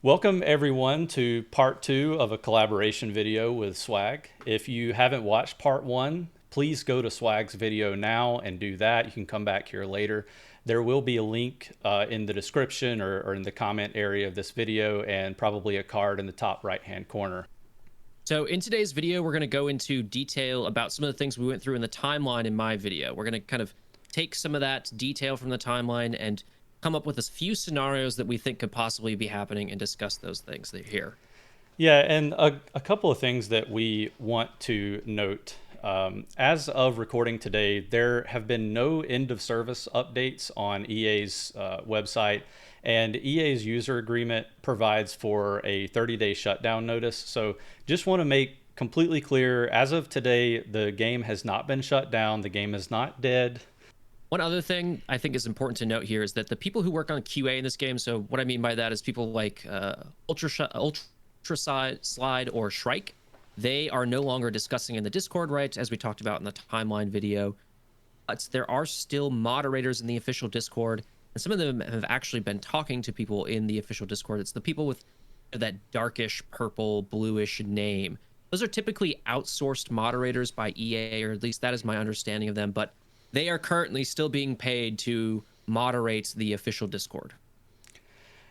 Welcome everyone to part two of a collaboration video with Swag. If you haven't watched part one, please go to Swag's video now and do that. You can come back here later. There will be a link in the description or in the comment area of this video, and probably a card in the top right hand corner. So in today's video, we're going to go into detail about some of the things we went through in the timeline in my video. We're going to kind of take some of that detail from the timeline and come up with a few scenarios that we think could possibly be happening and discuss those things here. Yeah, and a couple of things that we want to note. As of recording today, there have been no end of service updates on EA's website, and EA's user agreement provides for a 30-day shutdown notice. So just want to make completely clear, as of today, the game has not been shut down. The game is not dead. One other thing I think is important to note here is that the people who work on QA in this game, so what I mean by that is people like Ultraslide or Shrike, they are no longer discussing in the Discord, right, as we talked about in the timeline video. But there are still moderators in the official Discord, and some of them have actually been talking to people in the official Discord. It's the people with that darkish purple, bluish name. Those are typically outsourced moderators by EA, or at least that is my understanding of them, but they are currently still being paid to moderate the official Discord.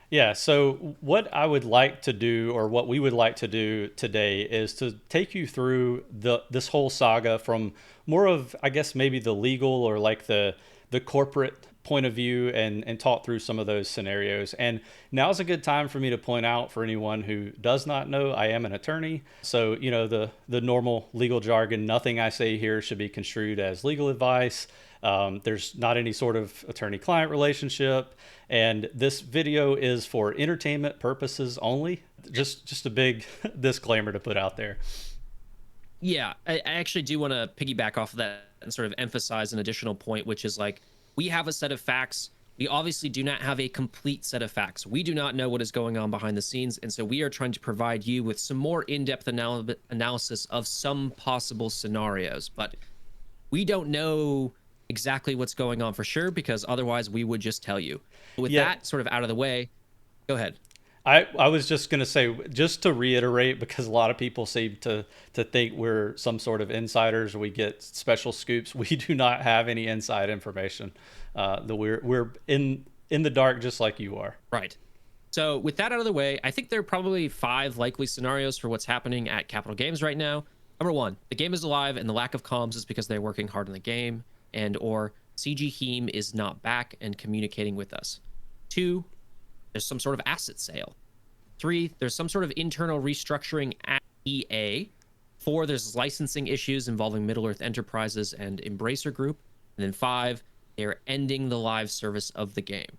Yeah, so what I would like to do, or what we would like to do today, is to take you through this whole saga from more of, I guess, maybe the legal or like the corporate point of view, and talk through some of those scenarios. And now's a good time for me to point out, for anyone who does not know, I am an attorney. So, you know, the normal legal jargon, nothing I say here should be construed as legal advice. There's not any sort of attorney-client relationship, and this video is for entertainment purposes only. Just a big disclaimer to put out there. Yeah, I actually do want to piggyback off of that and sort of emphasize an additional point, which is like, we have a set of facts. We obviously do not have a complete set of facts. We do not know what is going on behind the scenes, and so we are trying to provide you with some more in-depth analysis of some possible scenarios, but we don't know exactly what's going on for sure, because otherwise we would just tell you. With that sort of out of the way, go ahead. I was just going to say, just to reiterate, because a lot of people seem to think we're some sort of insiders, we get special scoops. We do not have any inside information. We're in the dark just like you are. Right. So with that out of the way, I think there are probably 5 likely scenarios for what's happening at Capital Games right now. Number 1, the game is alive, and the lack of comms is because they're working hard on the game, and or CG Heem is not back and communicating with us. 2, there's some sort of asset sale. 3, there's some sort of internal restructuring at EA. 4, there's licensing issues involving Middle-earth Enterprises and Embracer Group. And then 5, they're ending the live service of the game.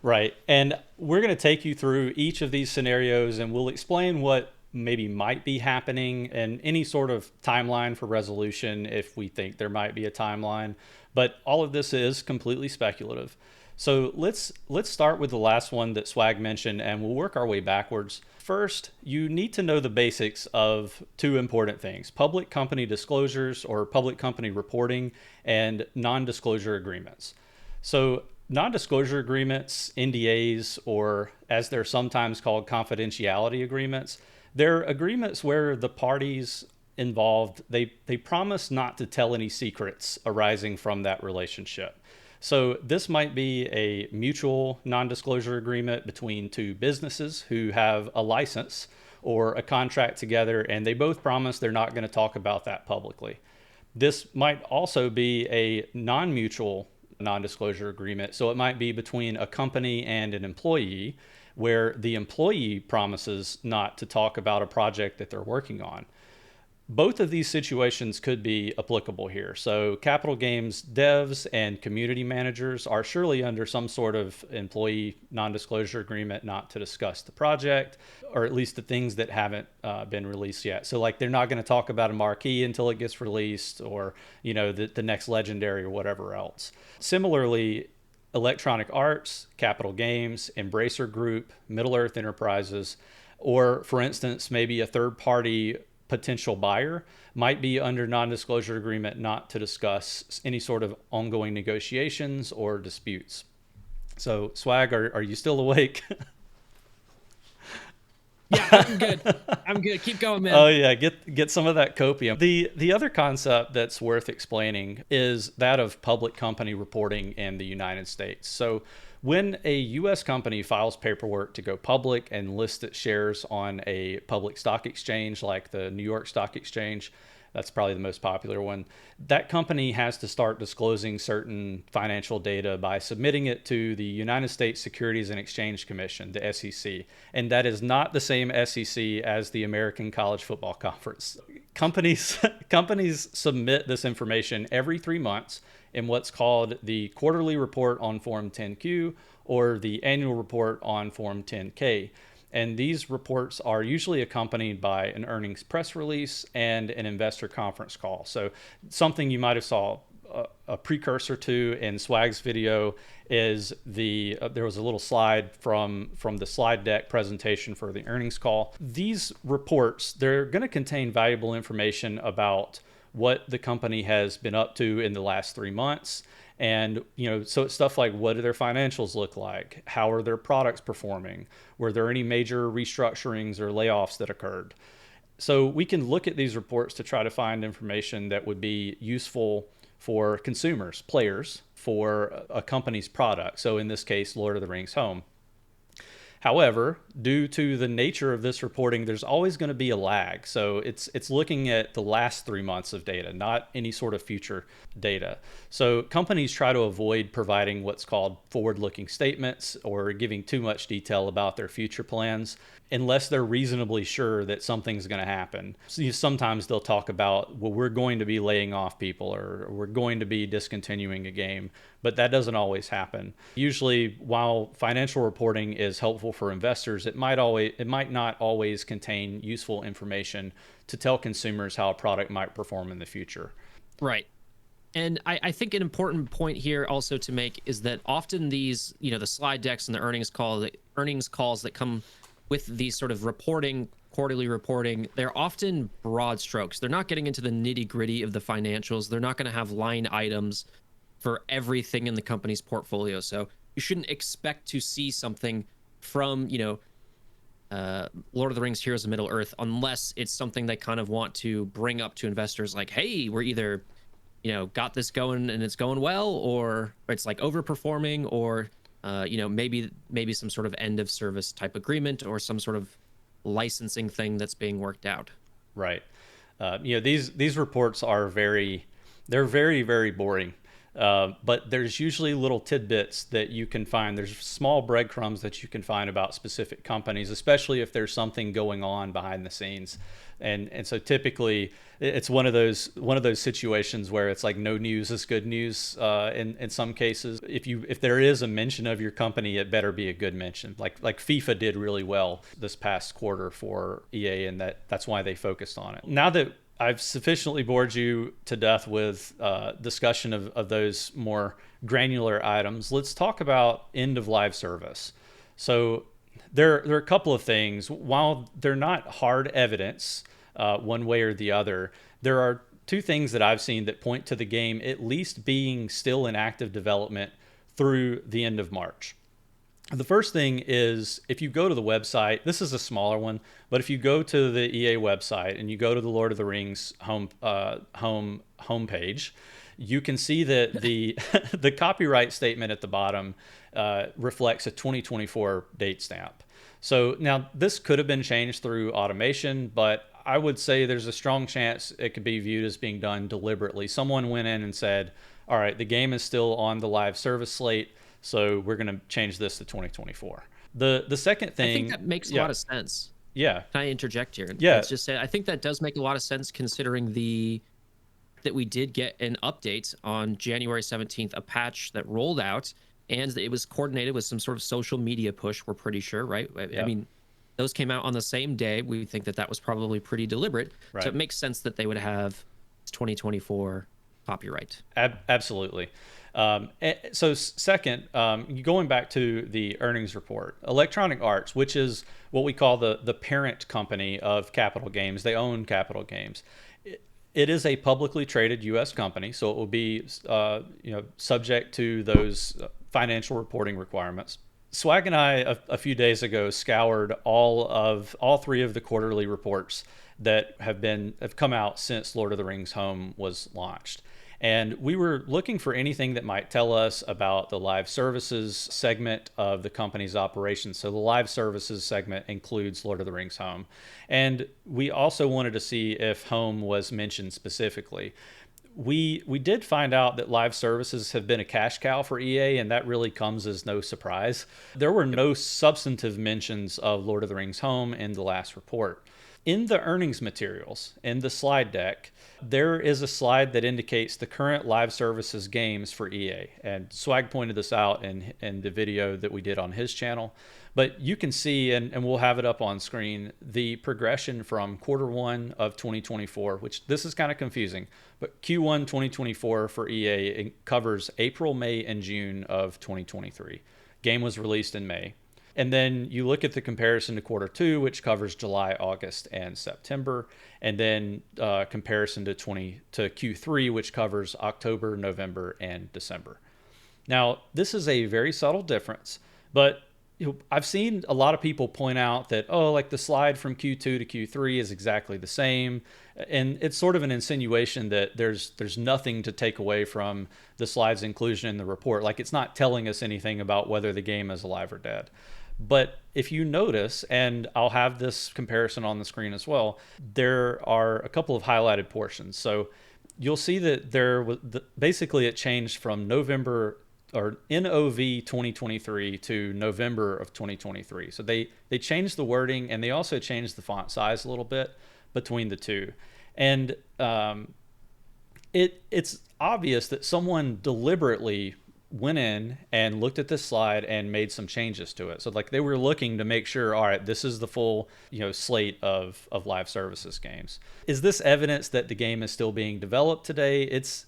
Right. And we're going to take you through each of these scenarios, and we'll explain what maybe might be happening and any sort of timeline for resolution if we think there might be a timeline. But all of this is completely speculative. So let's start with the last one that Swag mentioned, and we'll work our way backwards. First, you need to know the basics of 2 important things: public company disclosures, or public company reporting, and non-disclosure agreements. So non-disclosure agreements, NDAs, or as they're sometimes called, confidentiality agreements, they're agreements where the parties involved, they promise not to tell any secrets arising from that relationship. So this might be a mutual non-disclosure agreement between 2 businesses who have a license or a contract together, and they both promise they're not going to talk about that publicly. This might also be a non-mutual non-disclosure agreement. So it might be between a company and an employee, where the employee promises not to talk about a project that they're working on. Both of these situations could be applicable here. So Capital Games devs and community managers are surely under some sort of employee non-disclosure agreement not to discuss the project, or at least the things that haven't been released yet. So like, they're not going to talk about a marquee until it gets released, or, you know, the next legendary or whatever else. Similarly, Electronic Arts, Capital Games, Embracer Group, Middle-earth Enterprises, or for instance, maybe a third party potential buyer might be under non-disclosure agreement not to discuss any sort of ongoing negotiations or disputes. So Swag, are you still awake? Yeah, I'm good. I'm good. Keep going, man. Oh yeah, get some of that copium. The other concept that's worth explaining is that of public company reporting in the United States. So when a US company files paperwork to go public and list its shares on a public stock exchange like the New York Stock Exchange, that's probably the most popular one. That company has to start disclosing certain financial data by submitting it to the United States Securities and Exchange Commission, the SEC. And that is not the same SEC as the American College Football Conference. Companies submit this information every 3 months in what's called the quarterly report on Form 10Q or the annual report on Form 10K. And these reports are usually accompanied by an earnings press release and an investor conference call. So something you might have saw a precursor to in Swag's video is there was a little slide from the slide deck presentation for the earnings call. These reports, they're going to contain valuable information about what the company has been up to in the last 3 months. And, so it's stuff like, what do their financials look like? How are their products performing? Were there any major restructurings or layoffs that occurred? So we can look at these reports to try to find information that would be useful for consumers, players, for a company's product. So in this case, Lord of the Rings Home. However, due to the nature of this reporting, there's always going to be a lag. So it's looking at the last 3 months of data, not any sort of future data. So companies try to avoid providing what's called forward-looking statements or giving too much detail about their future plans unless they're reasonably sure that something's going to happen. So sometimes they'll talk about, well, we're going to be laying off people or we're going to be discontinuing a game, but that doesn't always happen. Usually, while financial reporting is helpful for investors, it might not always contain useful information to tell consumers how a product might perform in the future. Right. And I think an important point here also to make is that often these, the slide decks and the earnings calls that come with these sort of quarterly reporting, they're often broad strokes. They're not getting into the nitty gritty of the financials. They're not going to have line items for everything in the company's portfolio. So you shouldn't expect to see something from, Lord of the Rings Heroes of Middle Earth, unless it's something they kind of want to bring up to investors like, hey, we're either, got this going and it's going well, or it's like overperforming, or maybe some sort of end of service type agreement or some sort of licensing thing that's being worked out. Right. These reports they're very, very boring. But there's usually little tidbits that you can find. There's small breadcrumbs that you can find about specific companies, especially if there's something going on behind the scenes. And so typically it's one of those situations where it's like no news is good news. In some cases, if there is a mention of your company, it better be a good mention. Like FIFA did really well this past quarter for EA, and that's why they focused on it. Now that I've sufficiently bored you to death with discussion of those more granular items, let's talk about end of live service. So there are a couple of things. While they're not hard evidence one way or the other, there are two things that I've seen that point to the game at least being still in active development through the end of March. The first thing is, if you go to the website, this is a smaller one, but if you go to the EA website and you go to the Lord of the Rings homepage, you can see that the the copyright statement at the bottom reflects a 2024 date stamp. So now this could have been changed through automation, but I would say there's a strong chance it could be viewed as being done deliberately. Someone went in and said, all right, the game is still on the live service slate, so we're going to change this to 2024. The second thing, I think that makes a lot of sense. Yeah. Can I interject here? Yeah. Let's just say I think that does make a lot of sense considering that we did get an update on January 17th, a patch that rolled out, and it was coordinated with some sort of social media push, we're pretty sure, right? Yeah. I mean, those came out on the same day. We think that was probably pretty deliberate. Right. So it makes sense that they would have 2024 copyright. Absolutely. So second, going back to the earnings report, Electronic Arts, which is what we call the parent company of Capital Games, they own Capital Games. It is a publicly traded U.S. company, so it will be subject to those financial reporting requirements. Swag and I a few days ago scoured all three of the quarterly reports that have come out since Lord of the Rings Home was launched. And we were looking for anything that might tell us about the live services segment of the company's operations. So the live services segment includes Lord of the Rings Home. And we also wanted to see if Home was mentioned specifically. We did find out that live services have been a cash cow for EA, and that really comes as no surprise. There were no substantive mentions of Lord of the Rings Home in the last report. In the earnings materials, in the slide deck, there is a slide that indicates the current live services games for EA. And Swag pointed this out in the video that we did on his channel. But you can see, and we'll have it up on screen, the progression from Q1 of 2024, which this is kind of confusing, but Q1 2024 for EA it covers April, May, and June of 2023. Game was released in May. And then you look at the comparison to Q2, which covers July, August, and September, and then comparison to Q3, which covers October, November, and December. Now, this is a very subtle difference, but I've seen a lot of people point out that, oh, like the slide from Q2 to Q3 is exactly the same. And it's sort of an insinuation that there's nothing to take away from the slide's inclusion in the report. Like it's not telling us anything about whether the game is alive or dead. But if you notice, and I'll have this comparison on the screen as well, there are a couple of highlighted portions. So you'll see that basically it changed from November or NOV 2023 to November of 2023. So they changed the wording and they also changed the font size a little bit between the two. And it's obvious that someone deliberately went in and looked at this slide and made some changes to it. So like they were looking to make sure, all right, this is the full, slate of live services games. Is this evidence that the game is still being developed today? It's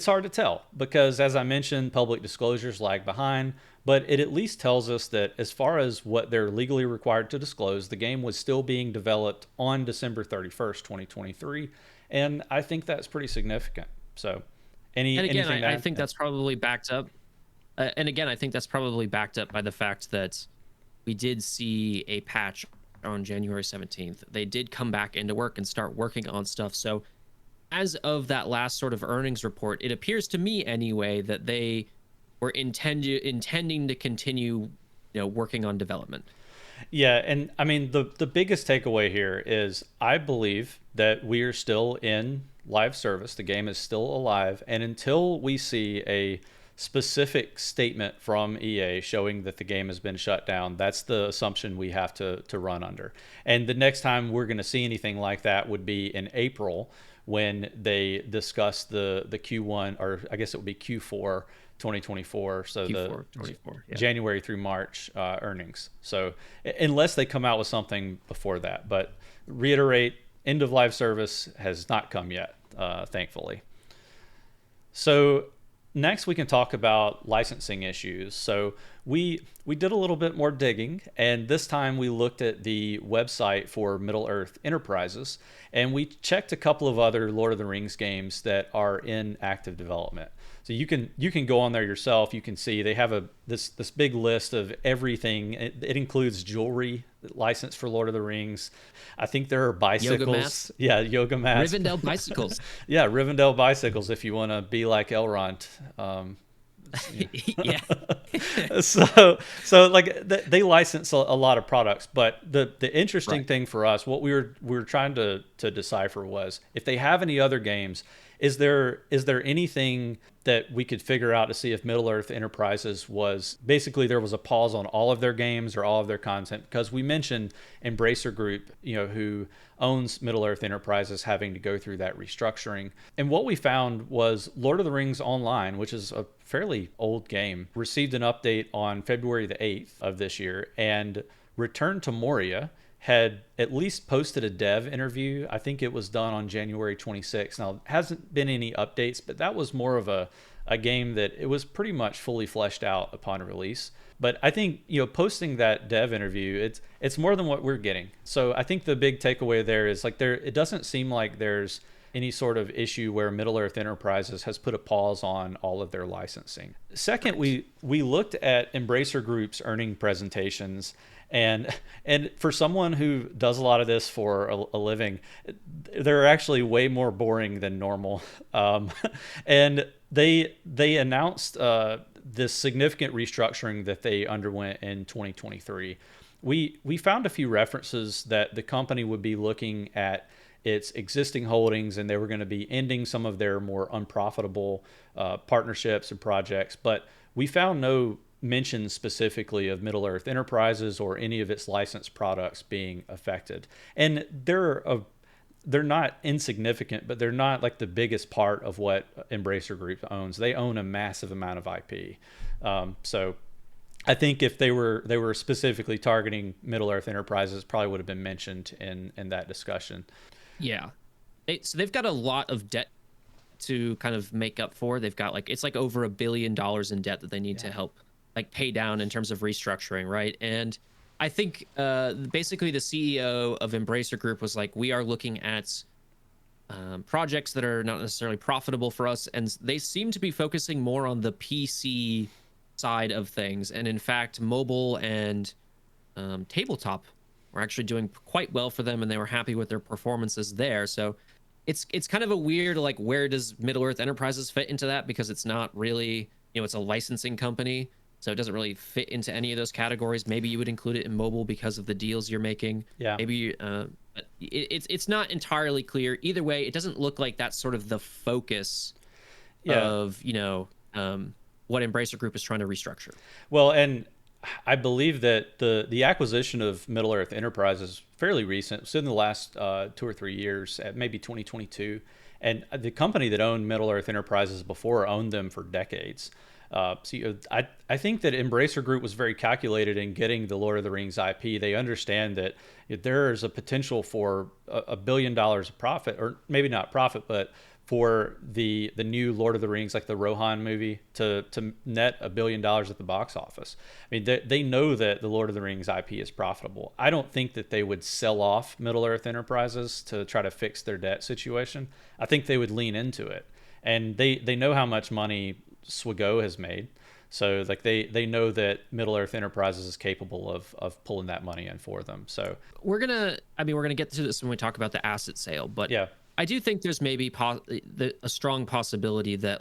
hard to tell because, as I mentioned, public disclosures lag behind, but it at least tells us that as far as what they're legally required to disclose, the game was still being developed on December 31st, 2023. And I think that's pretty significant. So I think that's probably backed up. I think that's probably backed up by the fact that we did see a patch on January 17th. They did come back into work and start working on stuff. So as of that last sort of earnings report, it appears to me anyway that they were intending to continue, working on development. Yeah, and I mean the biggest takeaway here is I believe that we are still in live service. The game is still alive, and until we see a specific statement from EA showing that the game has been shut down, that's the assumption we have to run under. And the next time we're going to see anything like that would be in April when they discuss the Q1, or I guess it would be Q4 2024. So Q4 24, yeah. January through March earnings. So unless they come out with something before that, but reiterate, end of live service has not come yet, thankfully. So next we can talk about licensing issues. So we did a little bit more digging, and this time we looked at the website for Middle-earth Enterprises, and we checked a couple of other Lord of the Rings games that are in active development. So you can go on there yourself. You can see they have this big list of everything. It includes jewelry licensed for Lord of the Rings. I think there are bicycles. Yoga mats. Yeah, yoga mats. Rivendell bicycles. Yeah, Rivendell bicycles if you want to be like Elrond. Yeah. so like they license a lot of products, but the interesting thing for us, what we were trying to decipher was if they have any other games, is there anything that we could figure out to see if Middle-earth Enterprises was basically there was a pause on all of their games or all of their content, because we mentioned Embracer Group, who owns Middle-earth Enterprises, having to go through that restructuring. And what we found was Lord of the Rings Online, which is a fairly old game, received an update on February the 8th of this year, and Return to Moria had at least posted a dev interview. I think it was done on January 26th. Now, hasn't been any updates, but that was more of a game that it was pretty much fully fleshed out upon release. But I think, posting that dev interview, it's more than what we're getting. So I think the big takeaway there is it doesn't seem like there's any sort of issue where Middle Earth Enterprises has put a pause on all of their licensing. Second, Right. we looked at Embracer Group's earning presentations, and for someone who does a lot of this for a living, they're actually way more boring than normal. And they announced this significant restructuring that they underwent in 2023. We found a few references that the company would be looking at its existing holdings, and they were going to be ending some of their more unprofitable partnerships and projects. But we found no mention specifically of Middle Earth Enterprises or any of its licensed products being affected. And they're not insignificant, but they're not like the biggest part of what Embracer Group owns. They own a massive amount of IP. So I think if they were specifically targeting Middle Earth Enterprises, probably would have been mentioned in that discussion. Yeah. So they've got a lot of debt to kind of make up for. They've got like it's like over $1 billion in debt that they need to help like pay down in terms of restructuring, right? And I think basically the CEO of Embracer Group was like, we are looking at projects that are not necessarily profitable for us, and they seem to be focusing more on the PC side of things. And in fact, mobile and tabletop were actually doing quite well for them, and they were happy with their performances there. So it's kind of a weird like where does Middle Earth Enterprises fit into that, because it's not really, it's a licensing company, so it doesn't really fit into any of those categories. Maybe you would include it in mobile because of the deals you're making. Yeah. Maybe but it's not entirely clear. Either way, it doesn't look like that's sort of the focus Yeah. of what Embracer Group is trying to restructure. Well, and I believe that the acquisition of Middle Earth Enterprises is fairly recent. It's in the last 2 or 3 years, at maybe 2022. And the company that owned Middle Earth Enterprises before owned them for decades. I think that Embracer Group was very calculated in getting the Lord of the Rings IP. They understand that there is a potential for $1 billion of profit, or maybe not profit, but for the new Lord of the Rings, like the Rohan movie, to net $1 billion at the box office. I mean, they know that the Lord of the Rings IP is profitable. I don't think that they would sell off Middle Earth Enterprises to try to fix their debt situation. I think they would lean into it, and they know how much money Swago has made. So like they know that Middle Earth Enterprises is capable of pulling that money in for them. So we're gonna get to this when we talk about the asset sale, but yeah. I do think there's maybe a strong possibility that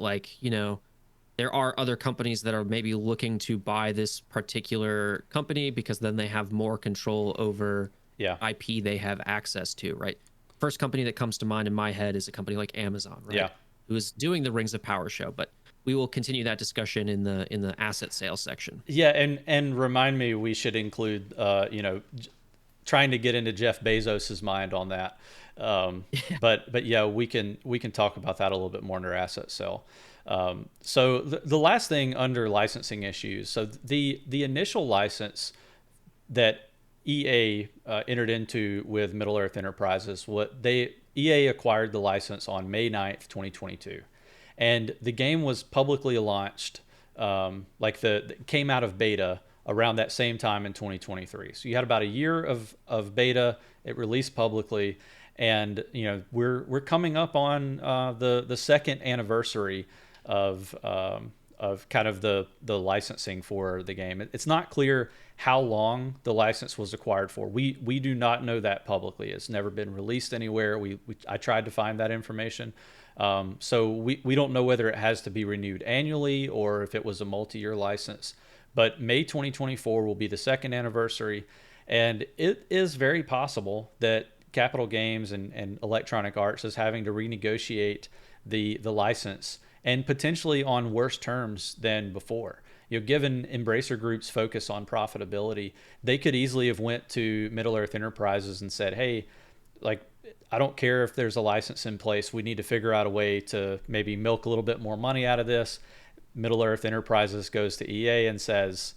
there are other companies that are maybe looking to buy this particular company because then they have more control over Yeah. IP they have access to, right? First company that comes to mind in my head is a company like Amazon, right? Yeah. Who is doing the Rings of Power show, but we will continue that discussion in the asset sales section. Yeah, and remind me, we should include trying to get into Jeff Bezos's mind on that. But yeah, we can talk about that a little bit more in our asset sale. So the last thing under licensing issues, so the initial license that EA entered into with Middle Earth Enterprises, EA acquired the license on May 9th, 2022, and the game was publicly launched, came out of beta around that same time in 2023. So you had about a year of beta. It released publicly, and we're coming up on the second anniversary of kind of the licensing for the game. It's not clear how long the license was acquired for. We do not know that publicly. It's never been released anywhere. I tried to find that information. So we don't know whether it has to be renewed annually or if it was a multi-year license. But May 2024 will be the second anniversary, and it is very possible that Capital Games and Electronic Arts is having to renegotiate the license, and potentially on worse terms than before. Given Embracer Group's focus on profitability, they could easily have went to Middle Earth Enterprises and said, "Hey, like, I don't care if there's a license in place. We need to figure out a way to maybe milk a little bit more money out of this." Middle Earth Enterprises goes to EA and says,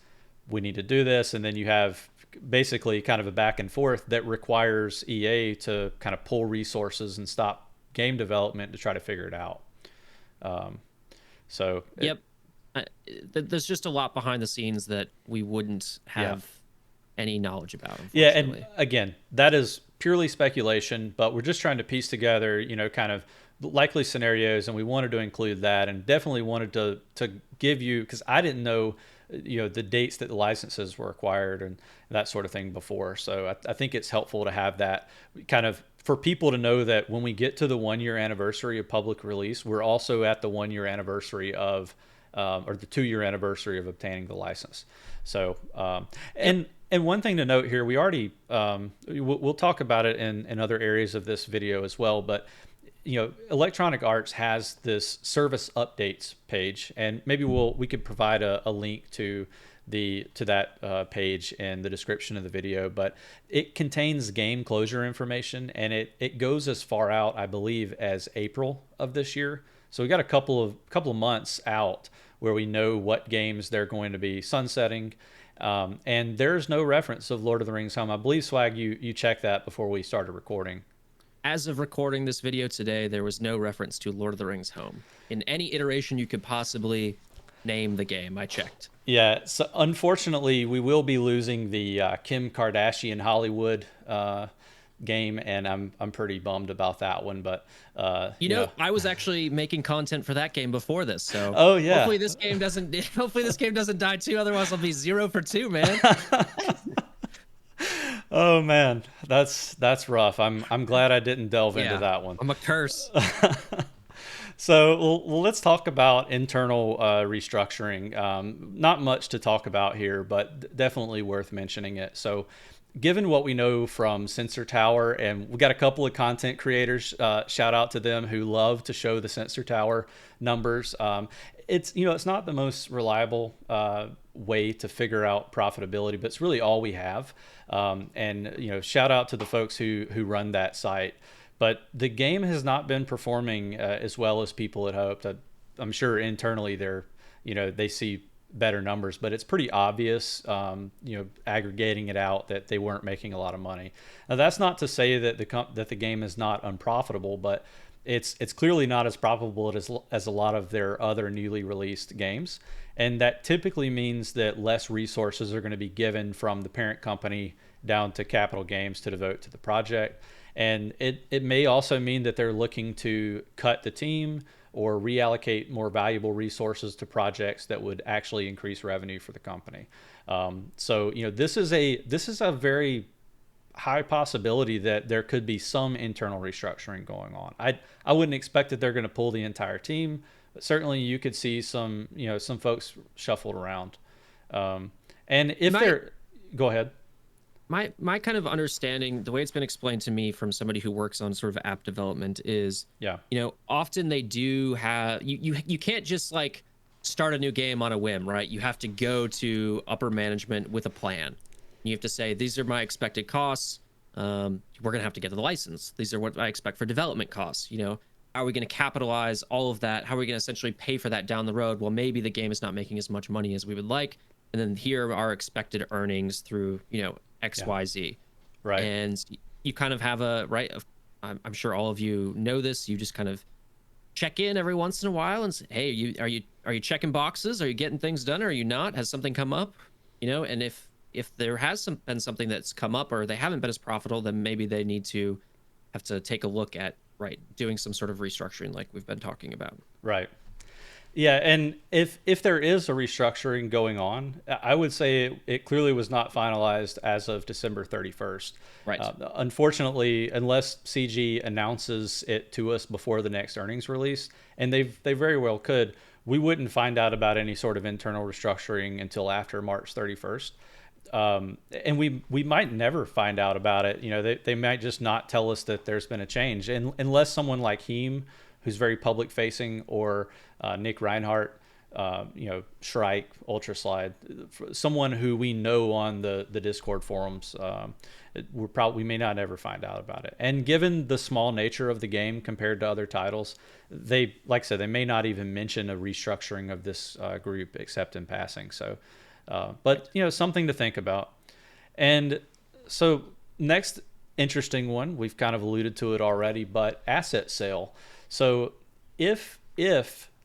"We need to do this," and then you have basically kind of a back and forth that requires EA to kind of pull resources and stop game development to try to figure it out. Yep. There's just a lot behind the scenes that we wouldn't have any knowledge about, Yeah, unfortunately. and again, that is purely speculation, but we're just trying to piece together, kind of likely scenarios, and we wanted to include that, and definitely wanted to give you, because I didn't know, the dates that the licenses were acquired and that sort of thing before. So I think it's helpful to have that kind of for people to know that when we get to the 1 year anniversary of public release, we're also at the 1 year anniversary of or the 2 year anniversary of obtaining the license. So and one thing to note here, we already we'll talk about it in other areas of this video as well, but Electronic Arts has this service updates page, and maybe we could provide a link to that page in the description of the video. But it contains game closure information, and it goes as far out, I believe, as April of this year. So we got a couple of months out where we know what games they're going to be sunsetting. And there's no reference of Lord of the Rings Home. I believe, Swag, you checked that before we started recording. As of recording this video today, there was no reference to Lord of the Rings Home in any iteration you could possibly name the game. I checked. Yeah, so unfortunately, we will be losing the Kim Kardashian Hollywood game, and I'm pretty bummed about that one. But I was actually making content for that game before this, so oh yeah, hopefully this game doesn't die too. Otherwise, I'll be 0 for 2, man. Oh man, that's rough. I'm glad I didn't delve into that one. I'm a curse. So well, let's talk about internal restructuring. Not much to talk about here, but definitely worth mentioning it. So given what we know from Sensor Tower, and we got a couple of content creators, shout out to them, who love to show the Sensor Tower numbers. It's not the most reliable way to figure out profitability, but it's really all we have. And shout out to the folks who run that site. But the game has not been performing as well as people had hoped. I'm sure internally they see better numbers, but it's pretty obvious, aggregating it out, that they weren't making a lot of money. Now, that's not to say that the game is not unprofitable, but it's clearly not as profitable as a lot of their other newly released games. And that typically means that less resources are going to be given from the parent company down to Capital Games to devote to the project. And it may also mean that they're looking to cut the team or reallocate more valuable resources to projects that would actually increase revenue for the company. So this is a very high possibility that there could be some internal restructuring going on. I wouldn't expect that they're going to pull the entire team, but certainly you could see some folks shuffled around. And if go ahead. My kind of understanding, the way it's been explained to me from somebody who works on sort of app development is, often they do have, you can't just like start a new game on a whim, right? You have to go to upper management with a plan. You have to say, these are my expected costs. We're going to have to get the license. These are what I expect for development costs. How are we going to capitalize all of that? How are we going to essentially pay for that down the road? Well, maybe the game is not making as much money as we would like. And then here are our expected earnings through, XYZ. Right. And you kind of have I'm sure all of you know this. You just kind of check in every once in a while and say, hey, are you checking boxes? Are you getting things done? Or are you not? Has something come up? And if there has been something that's come up, or they haven't been as profitable, then maybe they need to have to take a look at doing some sort of restructuring like we've been talking about. Right. Yeah, and if there is a restructuring going on, I would say it clearly was not finalized as of December 31st. Right. Unfortunately, unless CG announces it to us before the next earnings release, and they very well could, we wouldn't find out about any sort of internal restructuring until after March 31st. And we might never find out about it. They might just not tell us that there's been a change, and unless someone like Heem, who's very public facing, or Nick Reinhardt, Shrike, Ultraslide, someone who we know on the Discord forums, we may not ever find out about it. And given the small nature of the game compared to other titles, they, like I said, they may not even mention a restructuring of this group except in passing. So, but something to think about. And so next interesting one, we've kind of alluded to it already, but asset sale. So if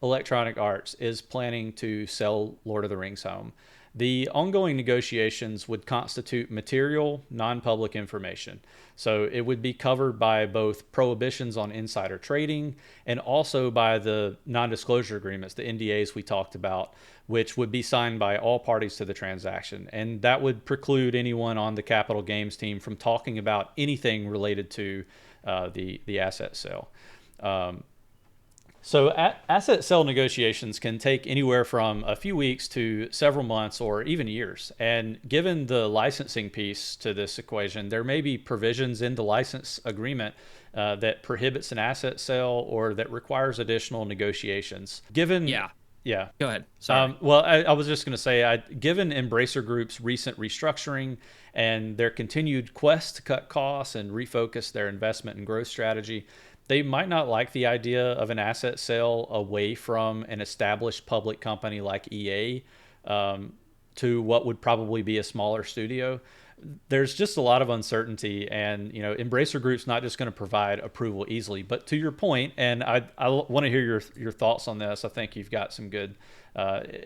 Electronic Arts is planning to sell Lord of the Rings Home, The ongoing negotiations would constitute material, non public information. So it would be covered by both prohibitions on insider trading and also by the non disclosure agreements, the NDAs we talked about, which would be signed by all parties to the transaction. And that would preclude anyone on the Capital Games team from talking about anything related to the asset sale. So asset sale negotiations can take anywhere from a few weeks to several months or even years. And given the licensing piece to this equation, there may be provisions in the license agreement that prohibits an asset sale or that requires additional negotiations. Yeah. Yeah. Go ahead. Sorry. Well, I was just going to say, given Embracer Group's recent restructuring and their continued quest to cut costs and refocus their investment and growth strategy, they might not like the idea of an asset sale away from an established public company like EA to what would probably be a smaller studio. There's just a lot of uncertainty, and Embracer Group's not just going to provide approval easily. But to your point, and I want to hear your thoughts on this. I think you've got some good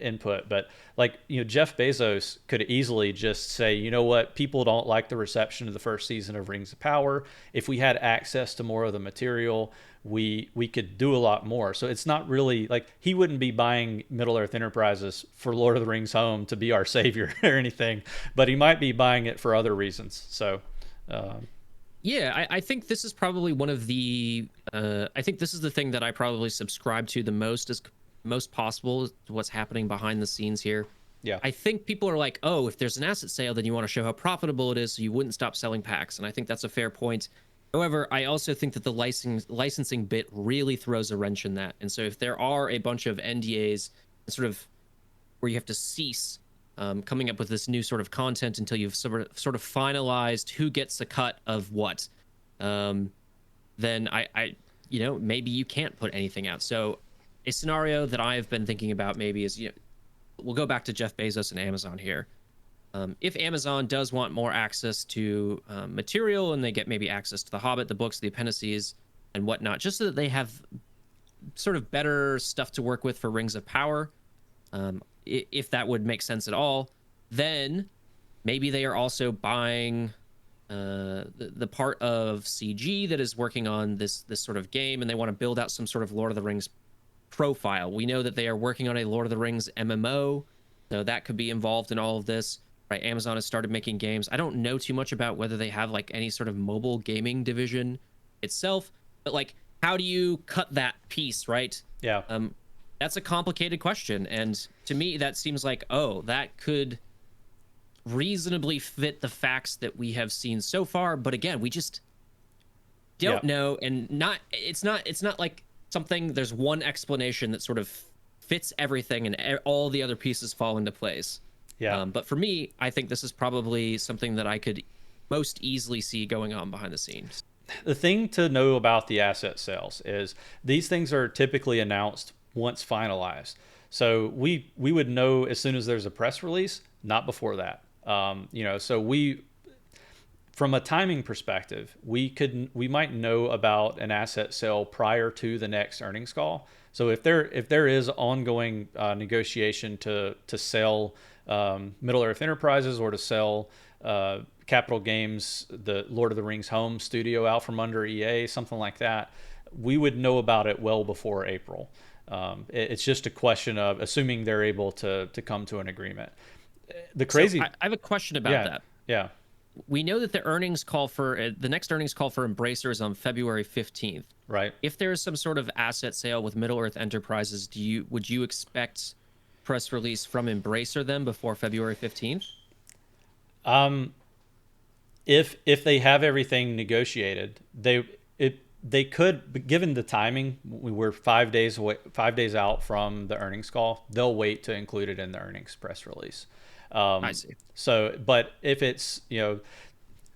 input, but Jeff Bezos could easily just say, you know what, people don't like the reception of the first season of Rings of Power. If we had access to more of the material, we could do a lot more. So it's not really like he wouldn't be buying Middle Earth Enterprises for Lord of the Rings Home to be our savior or anything, but he might be buying it for other reasons. So yeah, I think this is probably one of the I think this is the thing that I probably subscribe to the most, as most possible to what's happening behind the scenes here. yeah. I think people are like, oh, if there's an asset sale, then you want to show how profitable it is, so you wouldn't stop selling packs. And I think that's a fair point. However, I also think that the licensing bit really throws a wrench in that. And so if there are a bunch of NDAs sort of where you have to cease coming up with this new sort of content until you've sort of finalized who gets a cut of what, then I maybe you can't put anything out. So a scenario that I've been thinking about maybe is, we'll go back to Jeff Bezos and Amazon here. If Amazon does want more access to material and they get maybe access to The Hobbit, the books, the appendices, and whatnot, just so that they have sort of better stuff to work with for Rings of Power, if that would make sense at all, then maybe they are also buying the part of CG that is working on this sort of game, and they want to build out some sort of Lord of the Rings profile. We know that they are working on a Lord of the Rings MMO, so that could be involved in all of this. Right, Amazon has started making games. I don't know too much about whether they have like any sort of mobile gaming division itself, but like, how do you cut that piece, right? Yeah. That's a complicated question, and to me, that seems like, oh, that could reasonably fit the facts that we have seen so far. But again, we just don't know, and it's not like something. There's one explanation that sort of fits everything, and all the other pieces fall into place. Yeah. But for me, I think this is probably something that I could most easily see going on behind the scenes. The thing to know about the asset sales is these things are typically announced once finalized. So we would know as soon as there's a press release, not before that. So from a timing perspective, we might know about an asset sale prior to the next earnings call. So if there is ongoing negotiation to sell Middle Earth Enterprises or to sell Capital Games, the Lord of the Rings Home studio out from under EA, something like that, we would know about it well before April. It's just a question of assuming they're able to come to an agreement. So I have a question about that. Yeah. We know that the earnings call for the next earnings call for Embracer is on February 15th. Right. If there is some sort of asset sale with Middle Earth Enterprises, would you expect press release from Embracer then before February 15th? If they have everything negotiated, they could, given the timing, we're 5 days out from the earnings call, they'll wait to include it in the earnings press release. I see. So, but if it's,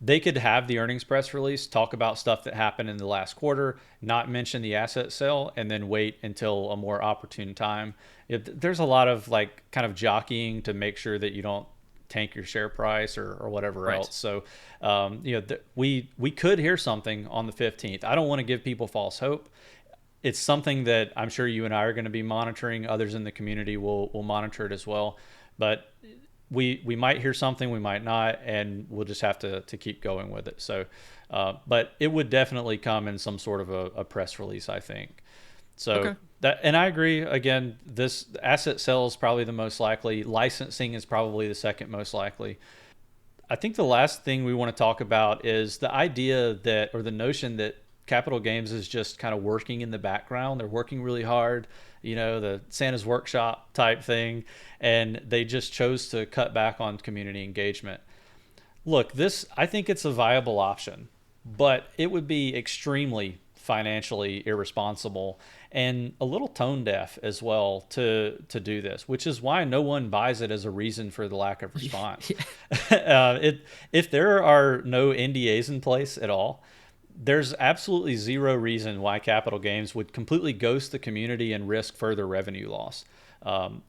they could have the earnings press release, talk about stuff that happened in the last quarter, not mention the asset sale, and then wait until a more opportune time. There's a lot of kind of jockeying to make sure that you don't tank your share price or whatever else. So, we could hear something on the 15th. I don't want to give people false hope. It's something that I'm sure you and I are going to be monitoring. Others in the community will monitor it as well. But we might hear something, we might not, and we'll just have to keep going with it. So, but it would definitely come in some sort of a press release, I think. So Okay. that, and I agree. Again, this asset sale is probably the most likely. Licensing is probably the second most likely. I think the last thing we want to talk about is the idea that, or the notion that Capital Games is just kind of working in the background. They're working really hard, the Santa's workshop type thing, and they just chose to cut back on community engagement. Look, I think it's a viable option, but it would be extremely financially irresponsible and a little tone deaf as well to do this, which is why no one buys it as a reason for the lack of response. If there are no NDAs in place at all, there's absolutely zero reason why Capital Games would completely ghost the community and risk further revenue loss.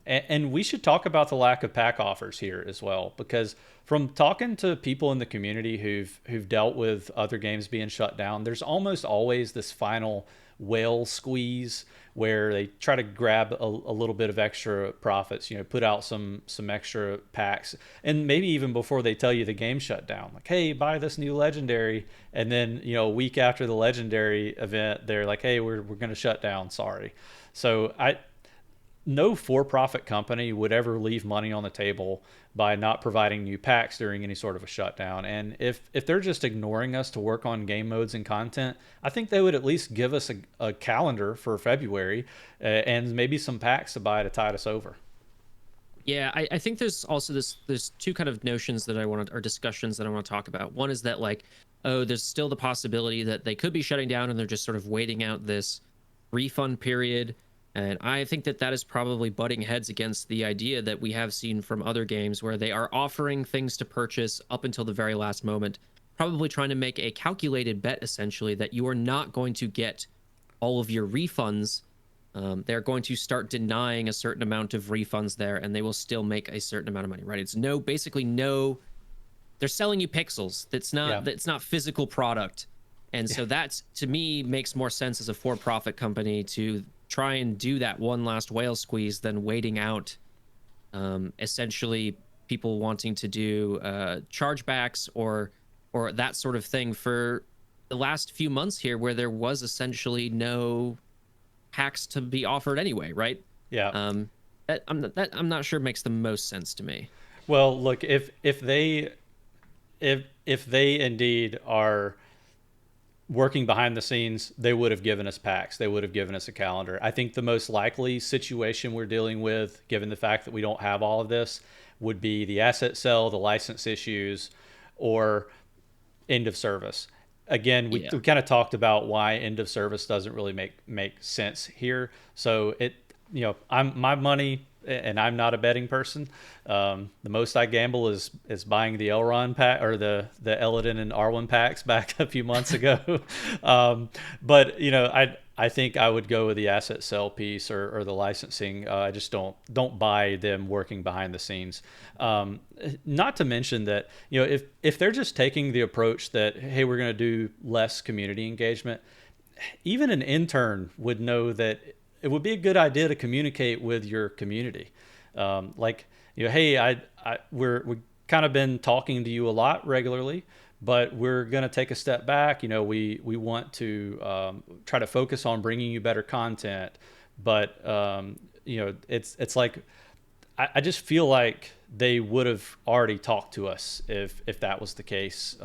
And we should talk about the lack of pack offers here as well, because from talking to people in the community who've dealt with other games being shut down, there's almost always this final whale squeeze where they try to grab a little bit of extra profits, put out some extra packs, and maybe even before they tell you the game shut down, like, hey, buy this new legendary, and then a week after the legendary event, they're like, hey, we're going to shut down, sorry. So no for-profit company would ever leave money on the table by not providing new packs during any sort of a shutdown. And if they're just ignoring us to work on game modes and content, I think they would at least give us a calendar for February and maybe some packs to buy to tide us over. Yeah, I think there's also there's two kind of notions that I want to, or discussions that I want to talk about. One is that, like, oh, there's still the possibility that they could be shutting down and they're just sort of waiting out this refund period. And I think that that is probably butting heads against the idea that we have seen from other games where they are offering things to purchase up until the very last moment, probably trying to make a calculated bet, essentially, that you are not going to get all of your refunds. They're going to start denying a certain amount of refunds there, and they will still make a certain amount of money, right? It's basically no, they're selling you pixels. That's not physical product. And so that, to me, makes more sense as a for-profit company to try and do that one last whale squeeze than waiting out essentially people wanting to do chargebacks or that sort of thing for the last few months here, where there was essentially no packs to be offered anyway, right? Yeah. I'm not sure makes the most sense to me. Well, look, if they indeed are working behind the scenes, they would have given us packs. They would have given us a calendar. I think the most likely situation we're dealing with, given the fact that we don't have all of this, would be the asset sale, the license issues, or end of service. Again, we kind of talked about why end of service doesn't really make sense here. So I'm my money, and I'm not a betting person. The most I gamble is buying the Elrond pack, or the Eladin and Arwen packs back a few months ago. But I think I would go with the asset sale piece or the licensing. I just don't buy them working behind the scenes. Not to mention that if they're just taking the approach that, hey, we're going to do less community engagement, even an intern would know that it would be a good idea to communicate with your community. Hey, we're kind of been talking to you a lot regularly, but we're going to take a step back. We want to try to focus on bringing you better content. But, it's like, I just feel like they would have already talked to us if that was the case.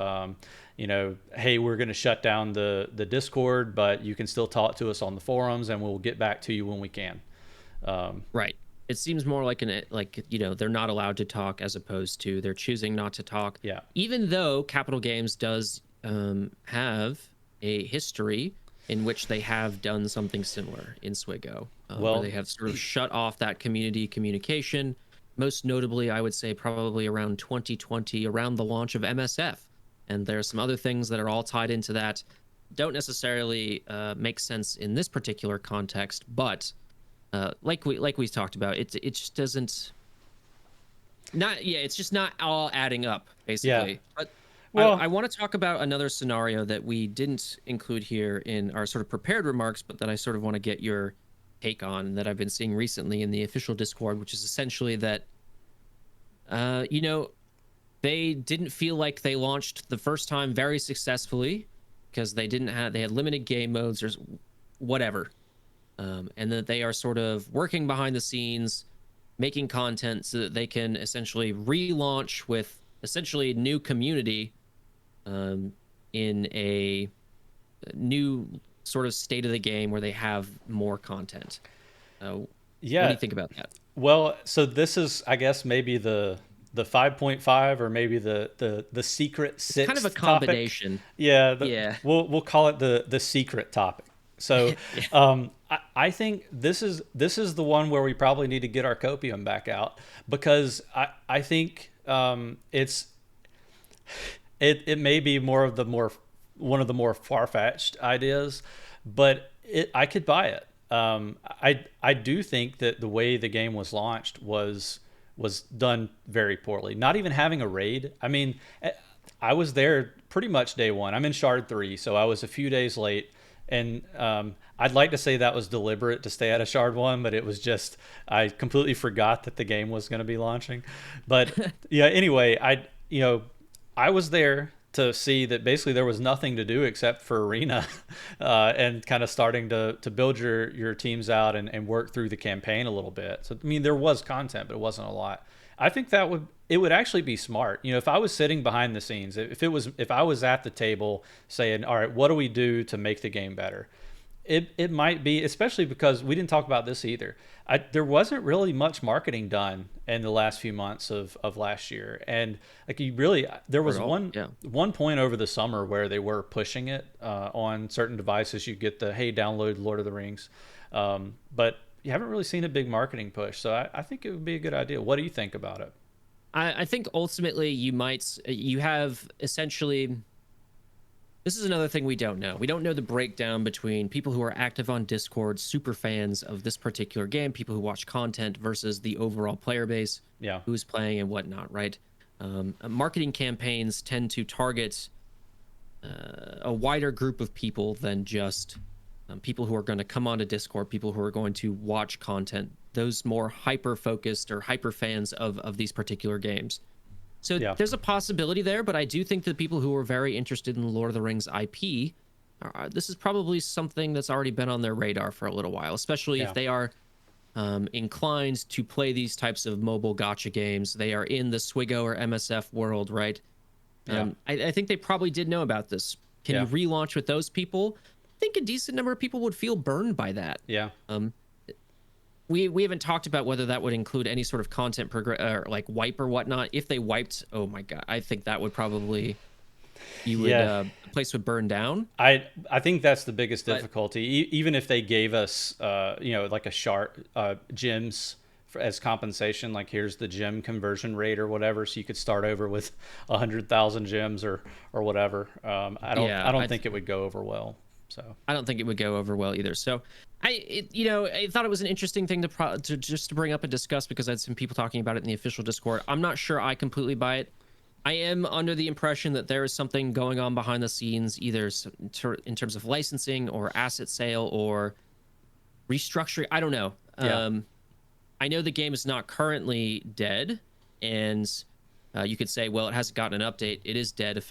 Hey, we're going to shut down the Discord, but you can still talk to us on the forums, and we'll get back to you when we can. Right. It seems more like they're not allowed to talk, as opposed to they're choosing not to talk. Yeah. Even though Capital Games does have a history in which they have done something similar in Swigo, where they have sort of shut off that community communication. Most notably, I would say probably around 2020, around the launch of MSF. And there are some other things that are all tied into that. Don't necessarily make sense in this particular context, but like we talked about, it just doesn't. It's just not all adding up, basically. Yeah. But I want to talk about another scenario that we didn't include here in our sort of prepared remarks, but that I sort of want to get your take on, that I've been seeing recently in the official Discord, which is essentially that You know, they didn't feel like they launched the first time very successfully because they had limited game modes or whatever, and that they are sort of working behind the scenes, making content so that they can essentially relaunch with essentially a new community, um, in a new sort of state of the game where they have more content. What do Yeah. you think about that? Well, so this is, I guess, maybe the 5.5, or maybe the secret It's kind of a sixth topic. combination. Yeah, Yeah. we'll call it the secret topic. So, Yeah. I think this is the one where we probably need to get our copium back out, because I think, it may be more one of the more far-fetched ideas, but I could buy it. I do think that the way the game was launched was done very poorly. Not even having a raid. I mean, I was there pretty much day one. I'm in Shard 3, so I was a few days late. And I'd like to say that was deliberate to stay out of Shard 1, but it was just, I completely forgot that the game was going to be launching. But yeah, anyway, I was there to see that basically there was nothing to do except for arena, and kind of starting to build your teams out and work through the campaign a little bit. So I mean, there was content, but it wasn't a lot. I think it would actually be smart. If I was sitting behind the scenes, if I was at the table saying, all right, what do we do to make the game better? It might be, especially because we didn't talk about this either. There wasn't really much marketing done in the last few months of last year, and like there Or was at all. Yeah. one point over the summer where they were pushing it, on certain devices. You get the, hey, download Lord of the Rings, but you haven't really seen a big marketing push. So I think it would be a good idea. What do you think about it? I think ultimately you have essentially, this is another thing we don't know. We don't know the breakdown between people who are active on Discord, super fans of this particular game, people who watch content versus the overall player base, Yeah, who's playing and whatnot, right? Marketing campaigns tend to target a wider group of people than just people who are going to come onto Discord, people who are going to watch content, those more hyper focused or hyper fans of these particular games. So yeah, there's a possibility there, but I do think that people who are very interested in the Lord of the Rings IP, this is probably something that's already been on their radar for a little while, especially if yeah, they are inclined to play these types of mobile gotcha games. They are in the Swigo or MSF world, right? yeah, I think they probably did know about this. Can you yeah, relaunch with those people? I think a decent number of people would feel burned by that. yeah. Um, we haven't talked about whether that would include any sort of content or like wipe or whatnot. If they wiped, oh my god, I think that would probably Yeah, the place would burn down. I think that's the biggest But difficulty. Even if they gave us, like a shard, gems as compensation, like here's the gem conversion rate or whatever, so you could start over with 100,000 gems or whatever. I yeah, don't think it would go over well. So I don't think it would go over well either. So I thought it was an interesting thing to just to bring up and discuss because I had some people talking about it in the official Discord. I'm not sure I completely buy it. I am under the impression that there is something going on behind the scenes, either in terms of licensing or asset sale or restructuring. I don't know. yeah, I know the game is not currently dead, and you could say, well, it hasn't gotten an update. It is dead,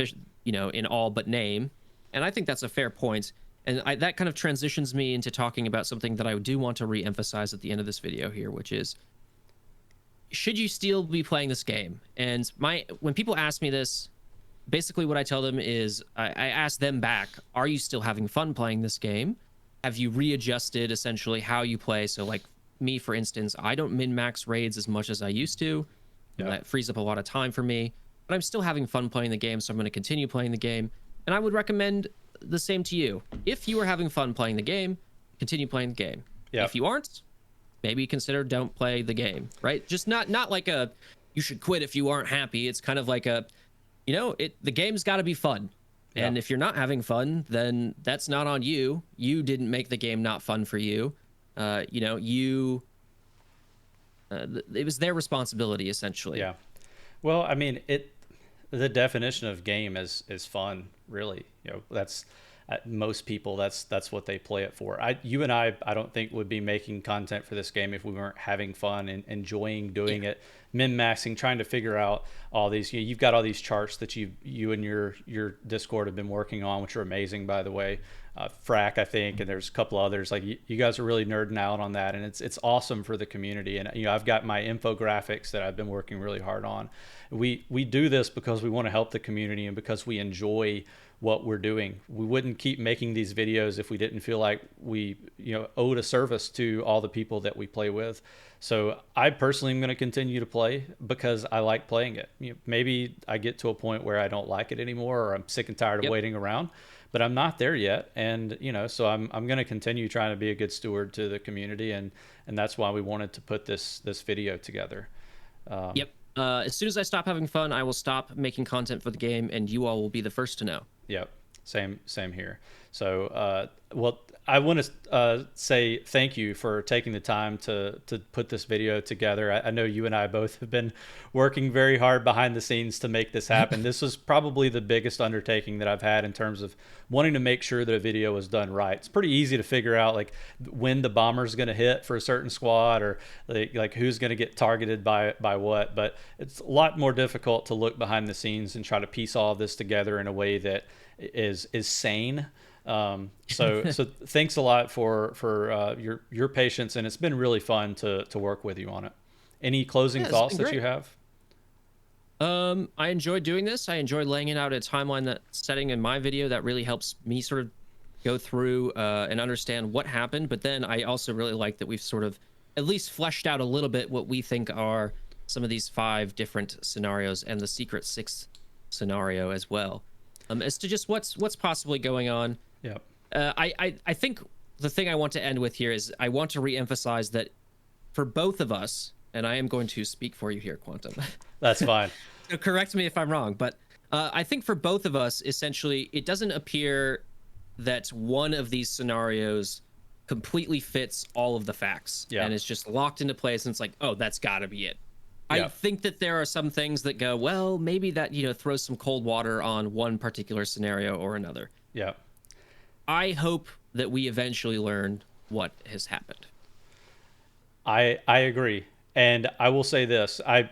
in all but name, and I think that's a fair point. And that kind of transitions me into talking about something that I do want to re-emphasize at the end of this video here, which is, should you still be playing this game? And when people ask me this, basically what I tell them is I ask them back, are you still having fun playing this game? Have you readjusted essentially how you play? So like me, for instance, I don't min-max raids as much as I used to. And yeah, that frees up a lot of time for me, but I'm still having fun playing the game, so I'm going to continue playing the game. And I would recommend the same to you. If you are having fun playing the game, continue playing the game. yeah, If you aren't, maybe consider don't play the game, right? Just not like a you should quit if you aren't happy. It's kind of like the game's got to be fun. yeah. And if you're not having fun, then that's not on you. You didn't make the game not fun for you. You it was their responsibility essentially. Yeah. Well, I mean, the definition of game is fun, really. That's most people, that's what they play it for. You and I don't think would be making content for this game if we weren't having fun and enjoying doing Yeah. it. min-maxing, trying to figure out all these. You've got all these charts that you and your Discord have been working on, which are amazing, by the way. Frack, I think, and there's a couple others. Like you guys are really nerding out on that, and it's awesome for the community. And I've got my infographics that I've been working really hard on. We do this because we want to help the community and because we enjoy what we're doing. We wouldn't keep making these videos if we didn't feel like we owed a service to all the people that we play with. So I personally am going to continue to play because I like playing it. Maybe I get to a point where I don't like it anymore, or I'm sick and tired of waiting around, but I'm not there yet. And so I'm going to continue trying to be a good steward to the community, and that's why we wanted to put this video together. Yep. As soon as I stop having fun, I will stop making content for the game, and you all will be the first to know. Yep. Same here. So, well, I want to say thank you for taking the time to put this video together. I know you and I both have been working very hard behind the scenes to make this happen. This was probably the biggest undertaking that I've had in terms of wanting to make sure that a video was done right. It's pretty easy to figure out like when the bomber's going to hit for a certain squad, or like who's going to get targeted by what, but it's a lot more difficult to look behind the scenes and try to piece all of this together in a way that is sane. So thanks a lot for your patience, and it's been really fun to work with you on it. Any closing thoughts that you have? I enjoyed doing this. I enjoyed laying out a timeline setting in my video that really helps me sort of go through and understand what happened. But then I also really like that we've sort of at least fleshed out a little bit what we think are some of these 5 different scenarios and the secret 6th scenario as well. As to just what's possibly going on. Yeah. I think the thing I want to end with here is I want to reemphasize that for both of us, and I am going to speak for you here, Quantum. That's fine. So correct me if I'm wrong, but I think for both of us, essentially, it doesn't appear that one of these scenarios completely fits all of the facts, and it's just locked into place, and it's like, oh, that's got to be it. I think that there are some things that go, well, maybe that, throws some cold water on one particular scenario or another. Yeah. I hope that we eventually learn what has happened. I agree. And I will say this, I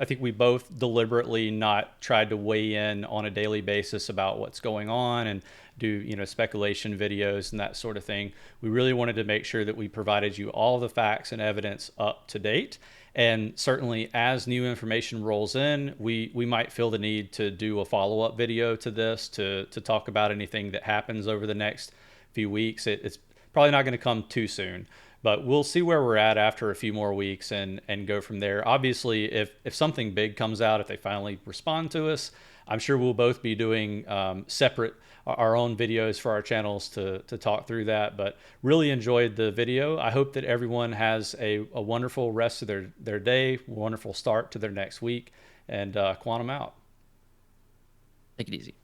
think we both deliberately not tried to weigh in on a daily basis about what's going on and do, speculation videos and that sort of thing. We really wanted to make sure that we provided you all the facts and evidence up to date. And certainly as new information rolls in, we might feel the need to do a follow-up video to this to talk about anything that happens over the next few weeks. It's probably not going to come too soon, but we'll see where we're at after a few more weeks and go from there. Obviously, if something big comes out, if they finally respond to us, I'm sure we'll both be doing separate our own videos for our channels to talk through that. But really enjoyed the video. I hope that everyone has a wonderful rest of their day, wonderful start to their next week, and Quantum out. Take it easy.